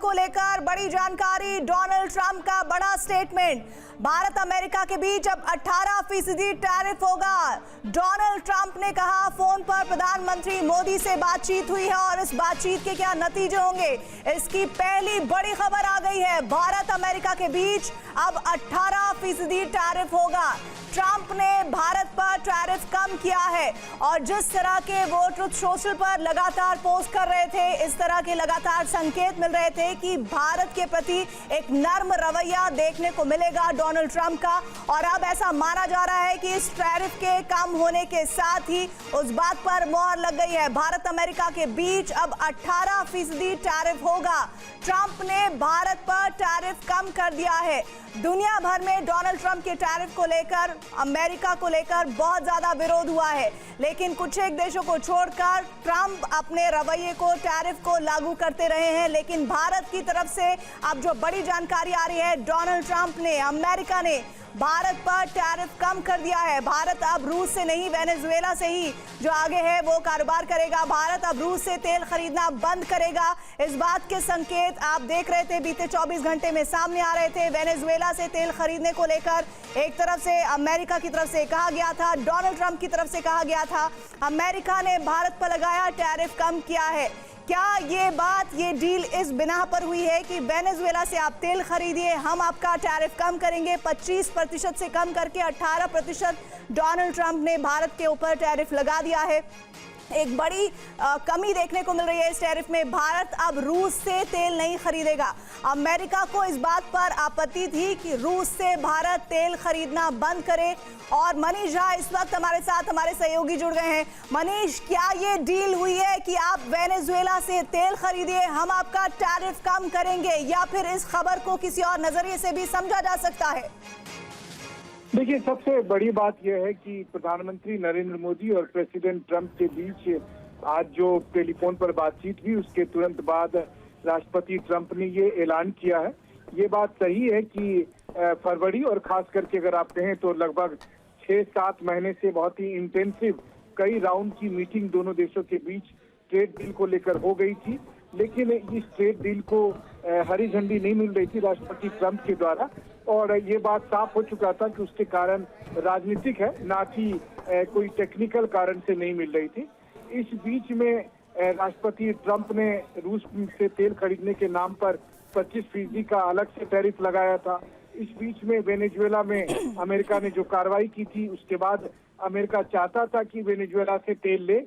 को लेकर बड़ी जानकारी, डोनाल्ड ट्रंप का बड़ा स्टेटमेंट। भारत अमेरिका के बीच अब 18% टैरिफ होगा। डोनाल्ड ट्रंप ने कहा फोन पर प्रधानमंत्री मोदी से बातचीत हुई है और इस बातचीत के क्या नतीजे होंगे, इसकी पहली बड़ी खबर आ गई है। भारत अमेरिका के बीच अब 18% टैरिफ होगा। ट्रंप ने भारत पर टैरिफ कम किया है और जिस तरह के वो ट्रुथ सोशल पर लगातार पोस्ट कर रहे थे, इस तरह के लगातार संकेत मिल रहे थे कि भारत के प्रति एक नर्म रवैया देखने को मिलेगा डोनाल्ड ट्रंप का। और अब ऐसा माना जा रहा है कि इस टैरिफ के कम होने के साथ ही उस बात पर मोहर लग गई है। भारत अमेरिका के बीच अब 18% टैरिफ होगा। ट्रंप ने भारत पर टैरिफ कम कर दिया है। दुनिया भर में डोनाल्ड ट्रंप के टैरिफ को लेकर, अमेरिका को लेकर बहुत ज्यादा विरोध हुआ है, लेकिन कुछ एक देशों को छोड़कर ट्रंप अपने रवैये को, टैरिफ को लागू करते रहे हैं। लेकिन भारत की तरफ से अब जो बड़ी जानकारी आ रही है, डोनाल्ड ट्रंप ने, अमेरिका ने भारत पर टैरिफ कम कर दिया है। भारत अब रूस से नहीं, वेनेजुएला से ही जो आगे है वो कारोबार करेगा। भारत अब रूस से तेल खरीदना बंद करेगा। इस बात के संकेत आप देख रहे थे बीते 24 घंटे में सामने आ रहे थे। वेनेजुएला से तेल खरीदने को लेकर एक तरफ से अमेरिका की तरफ से कहा गया था, डोनाल्ड ट्रंप की तरफ से कहा गया था, अमेरिका ने भारत पर लगाया टैरिफ कम किया है। क्या ये बात, ये डील इस बिना पर हुई है कि वेनेजुएला से आप तेल खरीदिए, हम आपका टैरिफ कम करेंगे, 25% से कम करके 18% डोनाल्ड ट्रंप ने भारत के ऊपर टैरिफ लगा दिया है। एक बड़ी कमी देखने को मिल रही है इस टैरिफ में। भारत अब रूस से तेल नहीं खरीदेगा। अमेरिका को इस बात पर आपत्ति थी कि रूस से भारत तेल खरीदना बंद करे। और मनीष झा इस वक्त हमारे साथ, हमारे सहयोगी जुड़ गए हैं। मनीष, क्या ये डील हुई है कि आप वेनेजुएला से तेल खरीदिए, हम आपका टैरिफ कम करेंगे, या फिर इस खबर को किसी और नजरिए से भी समझा जा सकता है? देखिए, सबसे बड़ी बात यह है कि प्रधानमंत्री नरेंद्र मोदी और प्रेसिडेंट ट्रंप के बीच आज जो टेलीफोन पर बातचीत हुई, उसके तुरंत बाद राष्ट्रपति ट्रंप ने ये ऐलान किया है। ये बात सही है कि फरवरी और खास करके अगर आप कहें तो लगभग 6-7 महीने से बहुत ही इंटेंसिव कई राउंड की मीटिंग दोनों देशों के बीच ट्रेड डील को लेकर हो गई थी, लेकिन इस ट्रेड डील को हरी झंडी नहीं मिल रही थी राष्ट्रपति ट्रंप के द्वारा। और ये बात साफ हो चुका था कि उसके कारण राजनीतिक है, ना कि कोई टेक्निकल कारण से नहीं मिल रही थी। इस बीच में राष्ट्रपति ट्रंप ने रूस से तेल खरीदने के नाम पर 25% का अलग से टैरिफ लगाया था। इस बीच में वेनेजुएला में अमेरिका ने जो कार्रवाई की थी, उसके बाद अमेरिका चाहता था कि वेनेजुएला से तेल ले।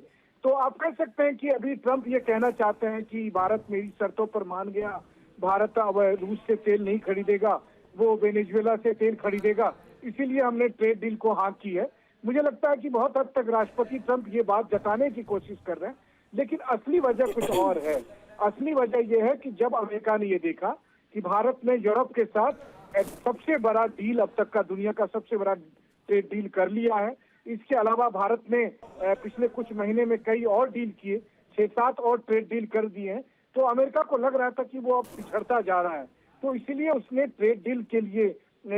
तो आप कह सकते हैं कि अभी ट्रंप ये कहना चाहते हैं कि भारत मेरी शर्तों पर मान गया, भारत अब रूस से तेल नहीं खरीदेगा, वो वेनेजुएला से तेल खरीदेगा, इसीलिए हमने ट्रेड डील को हाँ की है। मुझे लगता है कि बहुत हद तक राष्ट्रपति ट्रंप ये बात जताने की कोशिश कर रहे हैं, लेकिन असली वजह कुछ और है। असली वजह यह है कि जब अमेरिका ने ये देखा कि भारत ने यूरोप के साथ सबसे बड़ा डील, अब तक का दुनिया का सबसे बड़ा ट्रेड डील कर लिया है। इसके अलावा भारत ने पिछले कुछ महीने में कई और डील किए, 6-7 और ट्रेड डील कर दिए हैं, तो अमेरिका को लग रहा था कि वो अब पिछड़ता जा रहा है। तो इसीलिए उसने ट्रेड डील के लिए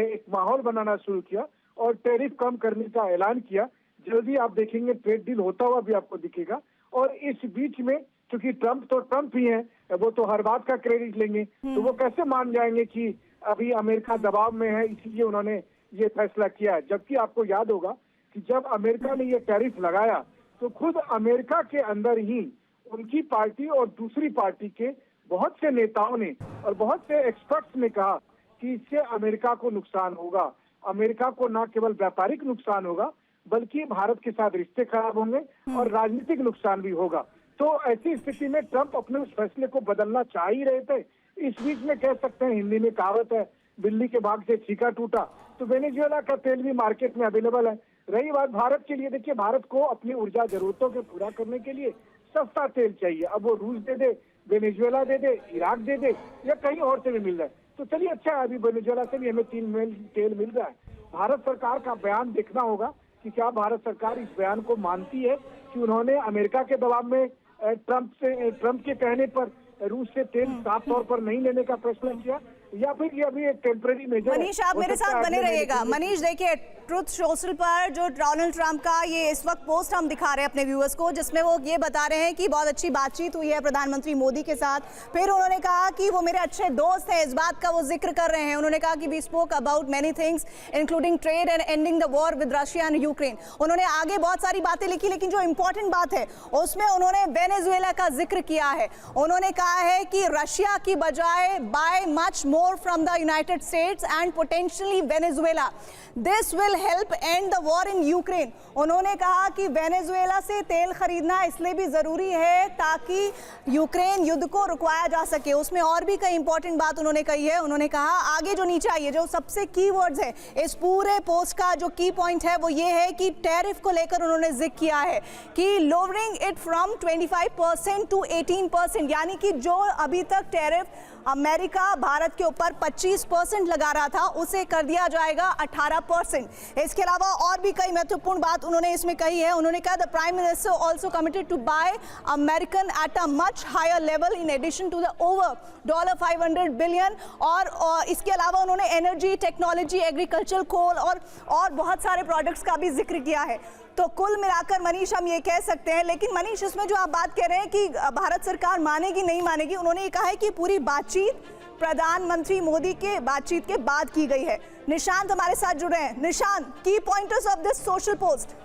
एक माहौल बनाना शुरू किया और टैरिफ कम करने का ऐलान किया। जल्दी आप देखेंगे ट्रेड डील होता हुआ भी आपको दिखेगा। और इस बीच में क्योंकि ट्रंप तो ट्रंप ही है, वो तो हर बात का क्रेडिट लेंगे, तो वो कैसे मान जाएंगे कि अभी अमेरिका दबाव में है, इसीलिए उन्होंने ये फैसला किया है। जबकि आपको याद होगा कि जब अमेरिका ने ये टैरिफ लगाया तो खुद अमेरिका के अंदर ही उनकी पार्टी और दूसरी पार्टी के बहुत से नेताओं ने और बहुत से एक्सपर्ट्स ने कहा कि इससे अमेरिका को नुकसान होगा। अमेरिका को न केवल व्यापारिक नुकसान होगा, बल्कि भारत के साथ रिश्ते खराब होंगे और राजनीतिक नुकसान भी होगा। तो ऐसी स्थिति में ट्रंप अपने उस फैसले को बदलना चाह ही रहे थे। इस बीच में कह सकते हैं, हिंदी में कहावत है, बिल्ली के भाग से छीका टूटा। तो वेनेजुएला का तेल भी मार्केट में अवेलेबल है। रही बात भारत के लिए, देखिए भारत को अपनी ऊर्जा जरूरतों के पूरा करने के लिए सस्ता तेल चाहिए। अब वो रूस दे दे, वेनेजुएला दे दे, इराक दे दे, या कहीं और से भी मिल रहा है। तो चलिए अच्छा है, अभी वेनेजुएला से भी हमें 3 तेल मिल रहा है। भारत सरकार का बयान देखना होगा कि क्या भारत सरकार इस बयान को मानती है कि उन्होंने अमेरिका के दबाव में ट्रंप के कहने पर रूस से तेल साफ तौर पर नहीं लेने का फैसला किया, या फिर ये अभी एक टेम्परेरी मेजर। मनीष, आप मेरे साथ बने रहिएगा। मनीष, देखिए ट्रुथ सोशल पर जो डोनाल्ड ट्रंप का ये इस वक्त पोस्ट हम दिखा रहे हैं अपने व्यूअर्स को, जिसमें वो ये बता रहे हैं कि बहुत अच्छी बातचीत हुई है प्रधानमंत्री मोदी के साथ। फिर उन्होंने कहा कि वो मेरे अच्छे दोस्त हैं, इस बात का वो जिक्र कर रहे हैं। उन्होंने कहा कि we spoke about many things including trade and ending the war with Russia and Ukraine. उन्होंने आगे बहुत सारी बातें लिखी, लेकिन जो इंपॉर्टेंट बात है उसमें उन्होंने वेनेजुएला का जिक्र किया है। उन्होंने कहा है कि रशिया की बजाय buy much more from the United States and potentially Venezuela, this will help end the war in Ukraine. उन्होंने कहा कि वेनेजुएला से तेल खरीदना इसलिए भी जरूरी है ताकि यूक्रेन युद्ध को रुकवाया जा सके। उसमें और भी कई इंपॉर्टेंट बात उन्होंने कही है। उन्होंने कहा आगे जो नीचे आइए, जो सबसे की वर्ड्स है इस पूरे पोस्ट का जो की पॉइंट है वो ये है कि टैरिफ को लेकर उन्होंने जिक्र किया है कि लोअरिंग इट फ्रॉम 25% टू 18%, यानी कि जो अभी तक टैरिफ अमेरिका भारत के ऊपर 25% लगा रहा था उसे कर दिया जाएगा 18%। इसके अलावा और भी कई महत्वपूर्ण बात उन्होंने इसमें कही है। उन्होंने कहा the prime minister also committed to buy American at a much higher level in addition to the over $500 billion. और इसके अलावा उन्होंने एनर्जी, टेक्नोलॉजी, एग्रीकल्चर, कोल और बहुत सारे प्रोडक्ट्स का भी जिक्र किया है। तो कुल मिलाकर मनीष हम ये कह सकते हैं, लेकिन मनीष इसमें जो आप बात कह रहे हैं कि भारत सरकार मानेगी नहीं मानेगी, उन्होंने ये कहा है कि पूरी बातचीत प्रधानमंत्री मोदी के बातचीत के बाद की गई है। निशांत हमारे साथ जुड़े हैं। निशांत, की pointers of this social post.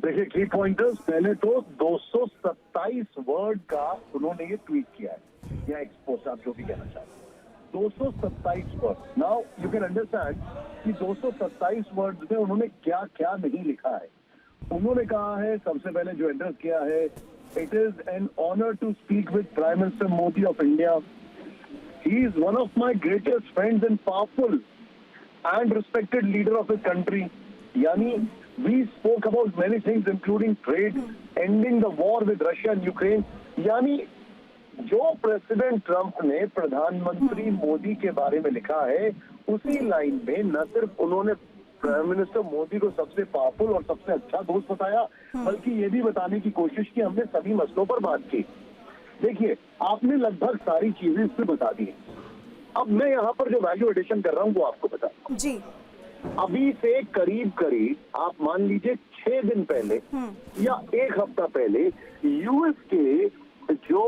देखिए, की पॉइंटर्स, पहले तो 227 वर्ड का उन्होंने ये ट्वीट किया है या एक्सपोस्ट, आप जो भी कहना चाहते हैं, 227 word. Now you can understand कि 227 वर्ड्स में उन्होंने क्या क्या नहीं लिखा है। उन्होंने कहा है, सबसे पहले जो एड्रेस किया है, it is an honour to speak with prime minister Modi of India. He is one of my greatest friends and powerful and respected leader of his country. यानी we spoke about many things including trade, ending the war with Russia and Ukraine. यानी जो president Trump ने प्रधानमंत्री मोदी के बारे में लिखा है, उसी लाइन में न सिर्फ उन्होंने प्राइम मिनिस्टर मोदी को सबसे पावरफुल और सबसे अच्छा दोस्त बताया, बल्कि ये भी बताने की कोशिश की हमने सभी मसलों पर बात की। देखिए, आपने लगभग सारी चीजें इसमें बता दी। अब मैं यहाँ पर जो वैल्यू एडिशन कर रहा हूँ वो आपको बता जी। अभी से करीब आप मान लीजिए 6 दिन पहले या 1 हफ्ता पहले यूएस के जो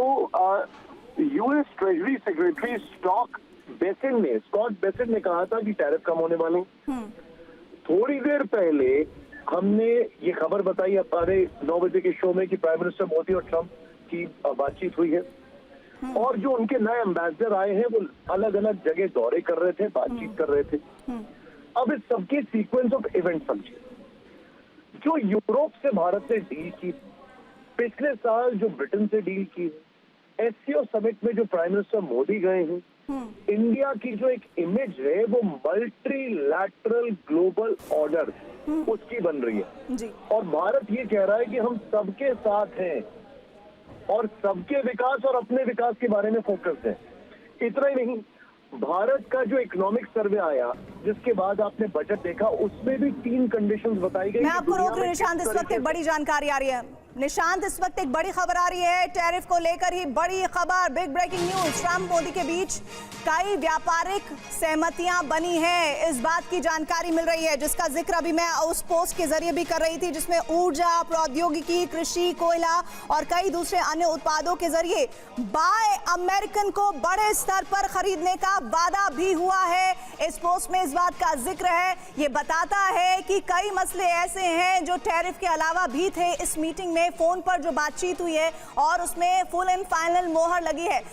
US treasury secretary Scott Bessent ने कहा था कि टैरिफ कम होने वाले। थोड़ी देर पहले हमने ये खबर बताई हमारे 9 बजे के शो में कि प्राइम मिनिस्टर मोदी और ट्रंप की बातचीत हुई है, और जो उनके नए एम्बेसडर आए हैं वो अलग अलग जगह दौरे कर रहे थे, बातचीत कर रहे थे। अब इस सबके सीक्वेंस ऑफ इवेंट समझिए। जो यूरोप से भारत ने डील की, पिछले साल जो ब्रिटेन से डील की, एससीओ समिट में जो प्राइम मिनिस्टर मोदी गए हैं, इंडिया की जो एक इमेज है वो मल्टीलैटरल ग्लोबल ऑर्डर उसकी बन रही है जी। और भारत ये कह रहा है कि हम सबके साथ हैं और सबके विकास और अपने विकास के बारे में फोकस है। इतना ही नहीं, भारत का जो इकोनॉमिक सर्वे आया जिसके बाद आपने बजट देखा, उसमें भी 3 कंडीशंस बताई गई। मैं आपको रोक रही हूं निशांत, इस वक्त एक बड़ी जानकारी आ रही है। निशांत, इस वक्त एक बड़ी खबर आ रही है, टैरिफ को लेकर ही बड़ी खबर, big breaking news. Trump Modi के बीच कई व्यापारिक सहमतियां बनी है, इस बात की जानकारी मिल रही है, जिसका जिक्र अभी मैं उस पोस्ट के जरिए भी कर रही थी, जिसमें ऊर्जा, प्रौद्योगिकी, कृषि, कोयला और कई दूसरे अन्य उत्पादों के जरिए बाय अमेरिकन को बड़े स्तर पर खरीदने का वादा भी हुआ है। इस पोस्ट में इस बात का जिक्र है। ये बताता है कि कई मसले ऐसे हैं जो टैरिफ के अलावा भी थे। इस मीटिंग में फोन पर जो बातचीत हुई है और उसमें फुल एंड फाइनल मोहर लगी है।